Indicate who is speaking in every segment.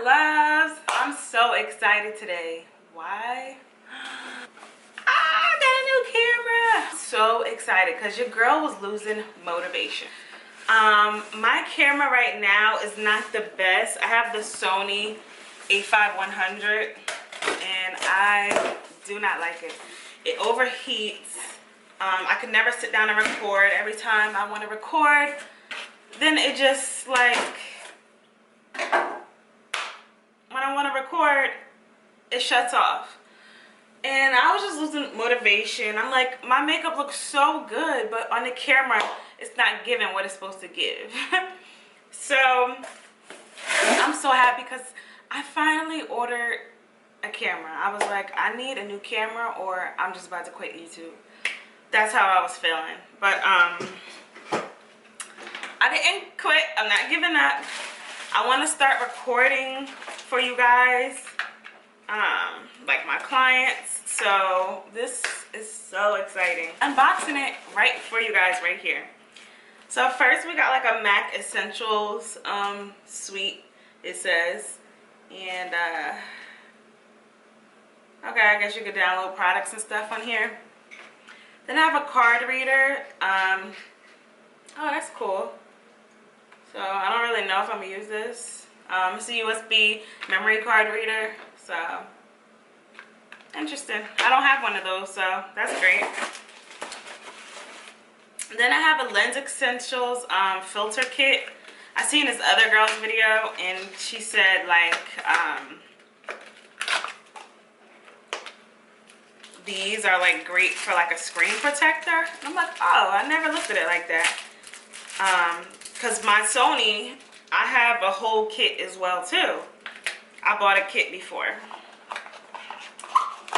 Speaker 1: loves, I'm so excited today. Why? I got a new camera. So excited because your girl was losing motivation. My camera right now is not the best. I have the Sony a5100 and I do not like it. It overheats. I can never sit down and record. Every time I want to record, then it just like, when I want to record, it shuts off. And I was just losing motivation. I'm like, my makeup looks so good, but on the camera, it's not giving what it's supposed to give. So, I'm so happy because I finally ordered a camera. I was like, I need a new camera or I'm just about to quit YouTube. That's how I was feeling. But, I didn't quit. I'm not giving up. I want to start recording for you guys, like my clients. So this is so exciting. Unboxing it right for you guys right here. So first we got like a Mac Essentials suite, it says. And okay, I guess you could download products and stuff on here. Then I have a card reader. Oh, that's cool. So I don't really know if I'm gonna use this. It's a USB memory card reader. So interesting. I don't have one of those, so that's great. Then I have a Lens Essentials filter kit. I seen this other girl's video and she said like these are like great for like a screen protector. And I'm like, oh, I never looked at it like that. Because my Sony, I have a whole kit as well too. I bought a kit before.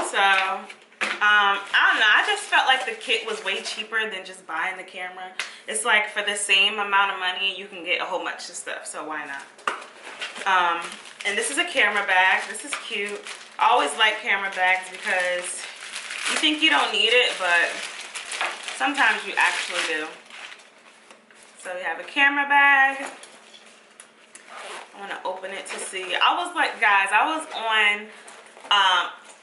Speaker 1: So, I don't know. I just felt like the kit was way cheaper than just buying the camera. It's like for the same amount of money, you can get a whole bunch of stuff. So why not? And this is a camera bag. This is cute. I always like camera bags because you think you don't need it, but sometimes you actually do. So we have a camera bag. I want to open it to see. I was like, guys, I was on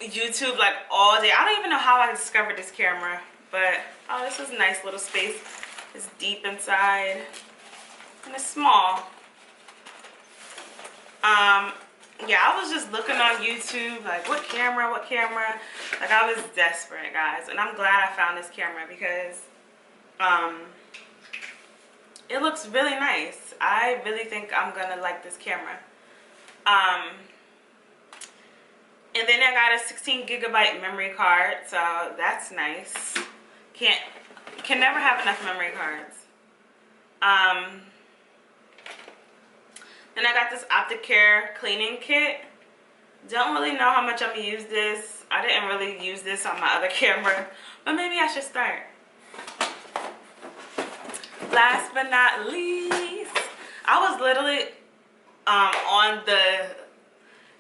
Speaker 1: YouTube like all day. I don't even know how I discovered this camera, but oh, this is a nice little space. It's deep inside and it's small. Yeah, I was just looking on YouTube like what camera. Like I was desperate, guys, and I'm glad I found this camera because it looks really nice. I really think I'm gonna like this camera. And then I got a 16GB memory card, so that's nice. Can never have enough memory cards. Then I got this Opticare cleaning kit. Don't really know how much I'm gonna use this. I didn't really use this on my other camera, but maybe I should start. Last but not least, I was literally on the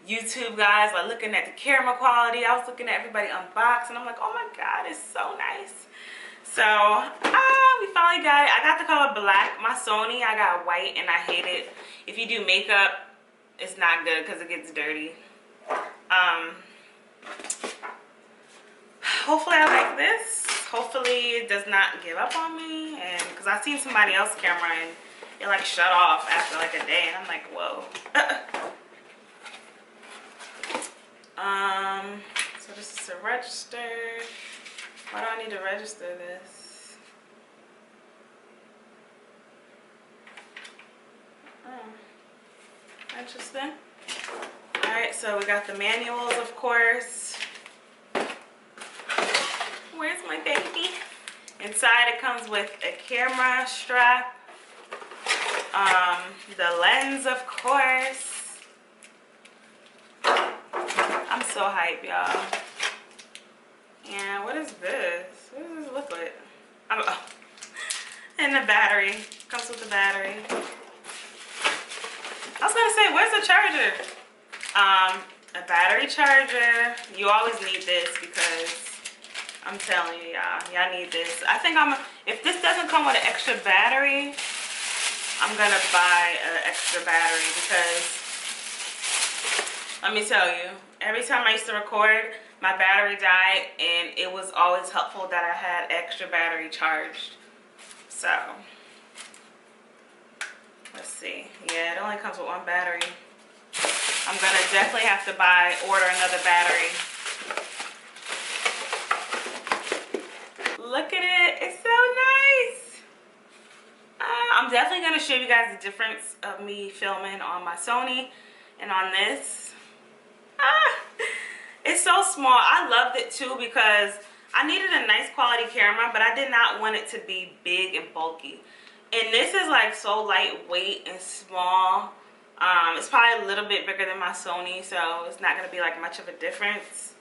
Speaker 1: YouTube, guys, like looking at the camera quality. I was looking at everybody unbox and I'm like, oh my god, it's so nice. So we finally got it. I got the color black. My Sony, I got white and I hate it. If you do makeup, it's not good because it gets dirty. Hopefully I like this. Hopefully it does not give up on me, and because I've seen somebody else's camera and it like shut off after like a day and I'm like, whoa. So this is a register. Why do I need to register this? Oh, interesting. Alright, so we got the manuals, of course. Where's my baby? Inside it comes with a camera strap. The lens, of course. I'm so hyped, y'all. And what is this? What does this look like? Oh. And the battery. Comes with the battery. I was gonna say, where's the charger? A battery charger. You always need this because I'm telling you, y'all need this. I think if this doesn't come with an extra battery, I'm gonna buy an extra battery because Let me tell you, every time I used to record, my battery died, and it was always helpful that I had extra battery charged. So, let's see. Yeah, it only comes with one battery. I'm gonna definitely have to order another battery. Look at it, it's so nice. I'm definitely gonna show you guys the difference of me filming on my Sony and on this. It's so small. I loved it too because I needed a nice quality camera, but I did not want it to be big and bulky. And this is like so lightweight and small. It's probably a little bit bigger than my Sony, so it's not gonna be like much of a difference.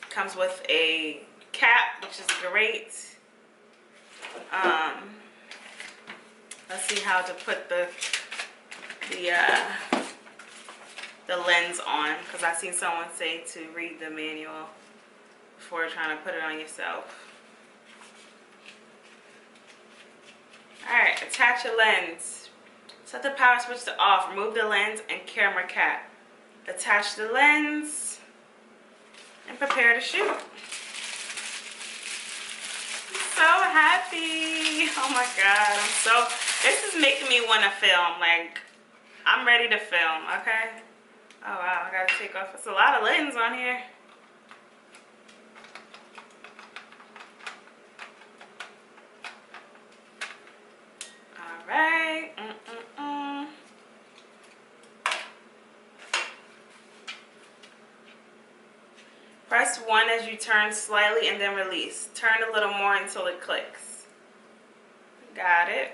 Speaker 1: Comes with a cap, which is great. Let's see how to put the lens on, because I've seen someone say to read the manual before trying to put it on yourself. Alright, attach a lens. Set the power switch to off. Remove the lens and camera cap. Attach the lens and prepare to shoot. I'm so happy. Oh my god, this is making me want to film. Like, I'm ready to film, okay? Oh wow, I gotta take off. It's a lot of lens on here. Alright. Press 1 as you turn slightly and then release. Turn a little more until it clicks. Got it.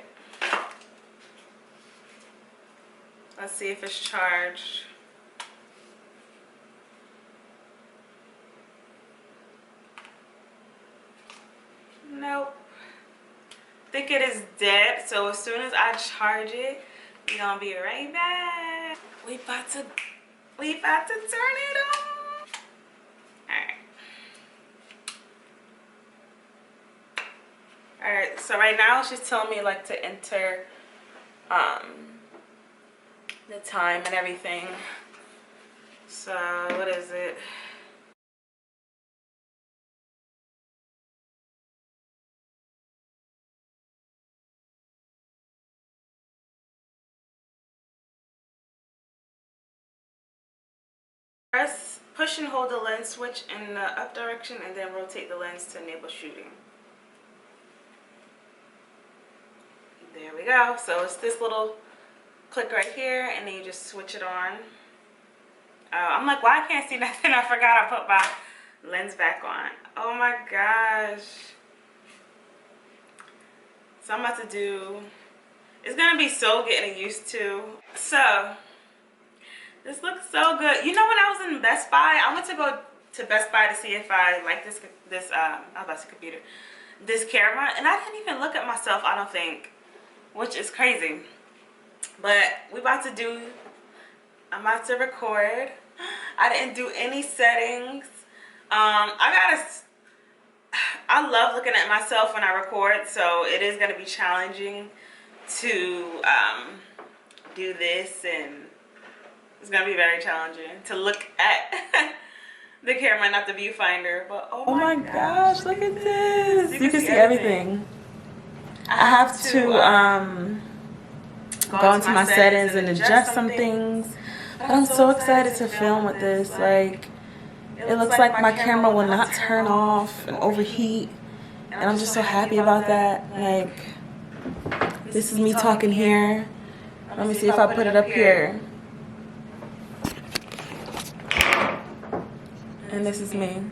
Speaker 1: Let's see if it's charged. Nope. I think it is dead, so as soon as I charge it, we're gonna be right back. We about to turn it on. Alright. Alright, so right now she's telling me like to enter the time and everything. So what is it? Push and hold the lens switch in the up direction and then rotate the lens to enable shooting. There we go. So it's this little click right here, and then you just switch it on. I'm like, well, I can't see nothing. I forgot I put my lens back on. Oh my gosh. So I'm about to do, it's gonna be so getting used to. So this looks so good. You know, when I was in Best Buy, I went to go to Best Buy to see if I like this I was about to say computer, this camera, and I didn't even look at myself, I don't think, which is crazy. But I'm about to record. I didn't do any settings. I love looking at myself when I record, so it is going to be challenging to do this, and it's going to be very challenging to look at the camera, not the viewfinder. But oh my gosh, look at this. You can see everything. I have to go into my settings and adjust some things. But I'm so excited to film with this. Like, it looks like my camera will not turn off and overheat. And I'm just so happy about that. Like, this is me talking here. Let me see if I put it up here. And this is me.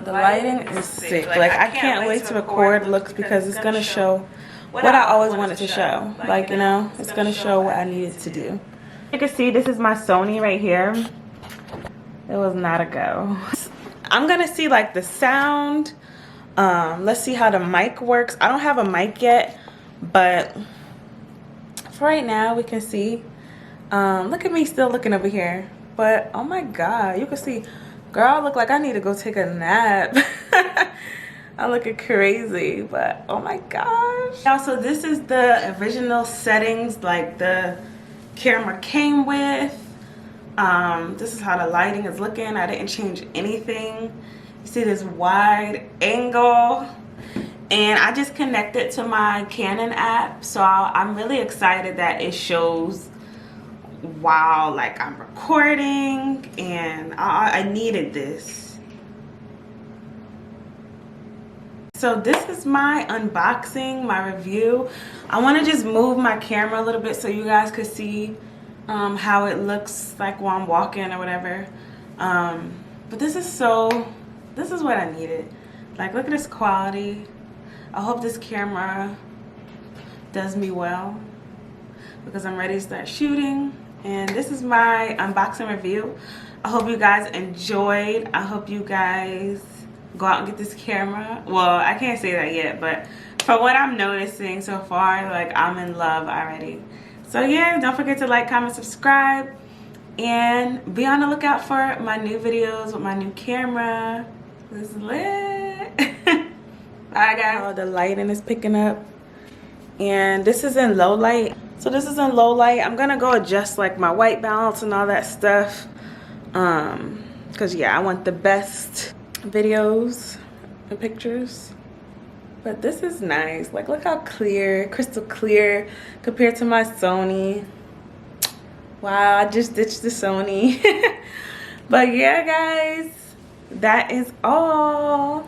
Speaker 1: The lighting is sick. Like, I can't wait to record looks because it's gonna show what I always wanted to show. Like, you know, it's gonna show what I needed to do. You can see this is my Sony right here. It was not a go. I'm gonna see like the sound. Let's see how the mic works. I don't have a mic yet, but for right now we can see. Look at me still looking over here. But oh my god, you can see, girl, I look like I need to go take a nap. I'm looking crazy, but oh my gosh. Also, this is the original settings like the camera came with. This is how the lighting is looking. I didn't change anything. You see this wide angle, and I just connected to my Canon app, so I'm really excited that it shows while like I'm recording, and I needed this. So this is my unboxing, my review. I want to just move my camera a little bit so you guys could see how it looks like while I'm walking or whatever. But this is what I needed. Like, look at this quality. I hope this camera does me well because I'm ready to start shooting. And this is my unboxing review. I hope you guys enjoyed. I hope you guys go out and get this camera. Well, I can't say that yet, but from what I'm noticing so far, like, I'm in love already. So yeah, don't forget to like, comment, subscribe, and be on the lookout for my new videos with my new camera. This is lit. Bye guys. Oh, the lighting is picking up, and this is in low light. So this is in low light. I'm gonna go adjust like my white balance and all that stuff, because yeah, I want the best videos and pictures. But this is nice. Like, look how clear, crystal clear compared to my Sony. Wow, I just ditched the Sony. But yeah guys, that is all.